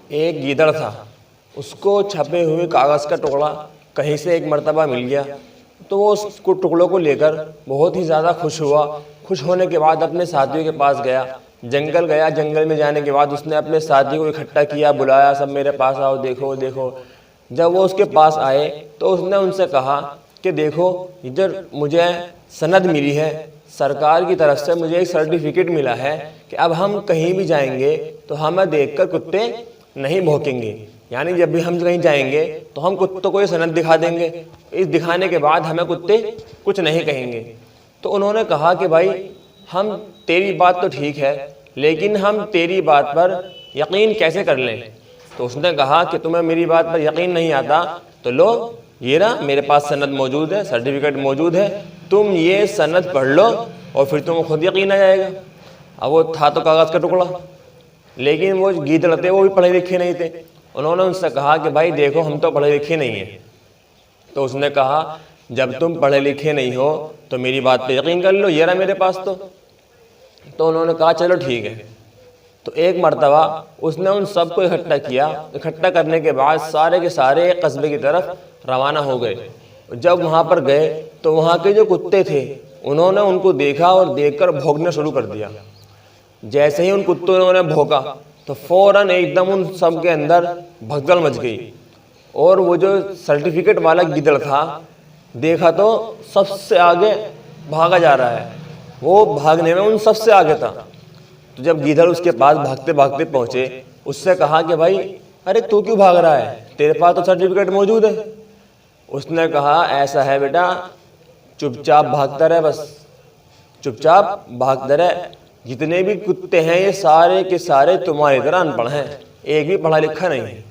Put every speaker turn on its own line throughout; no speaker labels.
ایک گیدڑ تھا، اس کو چھپے ہوئے کاغذ کا ٹکڑا کہیں سے ایک مرتبہ مل گیا، تو وہ اس کو ٹکڑوں کو لے کر بہت ہی زیادہ خوش ہوا۔ خوش ہونے کے بعد اپنے ساتھیوں کے پاس گیا، جنگل گیا۔ جنگل میں جانے کے بعد اس نے اپنے ساتھیوں کو اکٹھا کیا، بلایا، سب میرے پاس آؤ، دیکھو دیکھو۔ جب وہ اس کے پاس آئے تو اس نے ان سے کہا کہ دیکھو ادھر مجھے سند ملی ہے، سرکار کی طرف سے مجھے ایک سرٹیفکیٹ ملا ہے کہ اب ہم کہیں بھی جائیں گے تو ہمیں دیکھ کر کتے نہیں بھونکیں گے، یعنی جب بھی ہم کہیں جائیں گے تو ہم کتوں کو یہ سند دکھا دیں گے، اس دکھانے کے بعد ہمیں کتے کچھ نہیں کہیں گے۔ تو انہوں نے کہا کہ بھائی ہم تیری بات تو ٹھیک ہے، لیکن ہم تیری بات پر یقین کیسے کر لیں؟ تو اس نے کہا کہ تمہیں میری بات پر یقین نہیں آتا تو لو یہ رہا میرے پاس سند موجود ہے، سرٹیفکیٹ موجود ہے، تم یہ سند پڑھ لو اور پھر تمہیں خود یقین آ جائے گا۔ اب وہ تھا تو کاغذ کا ٹکڑا، لیکن وہ گیدڑ تھے، وہ بھی پڑھے لکھے نہیں تھے۔ انہوں نے ان سے کہا کہ بھائی دیکھو ہم تو پڑھے لکھے نہیں ہیں۔ تو اس نے کہا جب تم پڑھے لکھے نہیں ہو تو میری بات پہ یقین کر لو، یہ رہا میرے پاس تو انہوں نے کہا چلو ٹھیک ہے۔ تو ایک مرتبہ اس نے ان سب کو اکٹھا کیا، اکٹھا کرنے کے بعد سارے کے سارے ایک قصبے کی طرف روانہ ہو گئے۔ جب وہاں پر گئے تو وہاں کے جو کتے تھے انہوں نے ان کو دیکھا اور دیکھ کر بھونکنا شروع کر دیا۔ جیسے ہی ان کتوں نے بھونکا تو فوراً ایک دم ان سب کے اندر بھگدڑ مچ گئی، اور وہ جو سرٹیفکیٹ والا گیدڑ تھا دیکھا تو سب سے آگے بھاگا جا رہا ہے، وہ بھاگنے میں ان سب سے آگے تھا۔ تو جب گیدڑ اس کے پاس بھاگتے بھاگتے پہنچے، اس سے کہا کہ بھائی ارے تو کیوں بھاگ رہا ہے، تیرے پاس تو سرٹیفکیٹ موجود ہے۔ اس نے کہا ایسا ہے بیٹا، چپ چاپ بھاگتا رہے، بس چپ چاپ بھاگتا رہے، جتنے بھی کتے ہیں یہ سارے کے سارے تمہاری طرح ان پڑھ ہیں، ایک بھی پڑھا لکھا نہیں ہے۔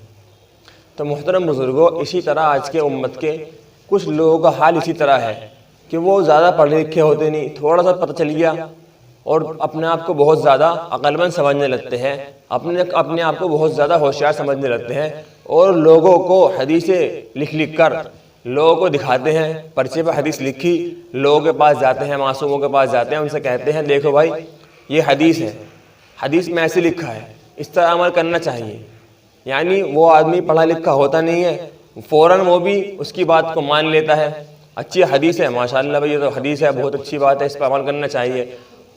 تو محترم بزرگوں، اسی طرح آج کے امت کے کچھ لوگوں کا حال اسی طرح ہے کہ وہ زیادہ پڑھے لکھے ہوتے نہیں، تھوڑا سا پتہ چل گیا اور اپنے آپ کو بہت زیادہ عقل مند سمجھنے لگتے ہیں، اپنے آپ کو بہت زیادہ ہوشیار سمجھنے لگتے ہیں، اور لوگوں کو حدیثیں لکھ لکھ کر لوگوں کو دکھاتے ہیں، پرچے پہ حدیث لکھی، لوگوں کے پاس جاتے ہیں، معصوموں کے پاس جاتے ہیں، ان سے کہتے ہیں دیکھو بھائی یہ حدیث ہے، حدیث میں ایسے لکھا ہے، اس طرح عمل کرنا چاہیے۔ یعنی وہ آدمی پڑھا لکھا ہوتا نہیں ہے، فوراً وہ بھی اس کی بات کو مان لیتا ہے، اچھی حدیث ہے، ماشاءاللہ بھائی یہ تو حدیث ہے، بہت اچھی بات ہے، اس پہ عمل کرنا چاہیے،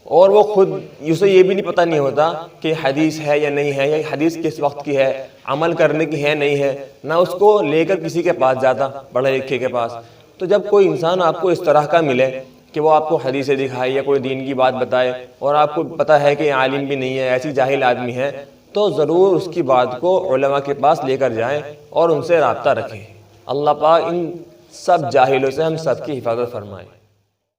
اور وہ خود اسے یہ بھی نہیں پتہ نہیں ہوتا کہ حدیث ہے یا نہیں ہے، یا حدیث کس وقت کی ہے، عمل کرنے کی ہے نہیں ہے، نہ اس کو لے کر کسی کے پاس جاتا، پڑھے لکھے کے پاس۔ تو جب کوئی انسان آپ کو اس طرح کا ملے کہ وہ آپ کو حدیثیں دکھائے یا کوئی دین کی بات بتائے، اور آپ کو پتہ ہے کہ عالم بھی نہیں ہے، ایسی جاہل آدمی ہے، تو ضرور اس کی بات کو علماء کے پاس لے کر جائیں اور ان سے رابطہ رکھیں۔ اللہ پاک ان سب جاہلوں سے ہم سب کی حفاظت فرمائے۔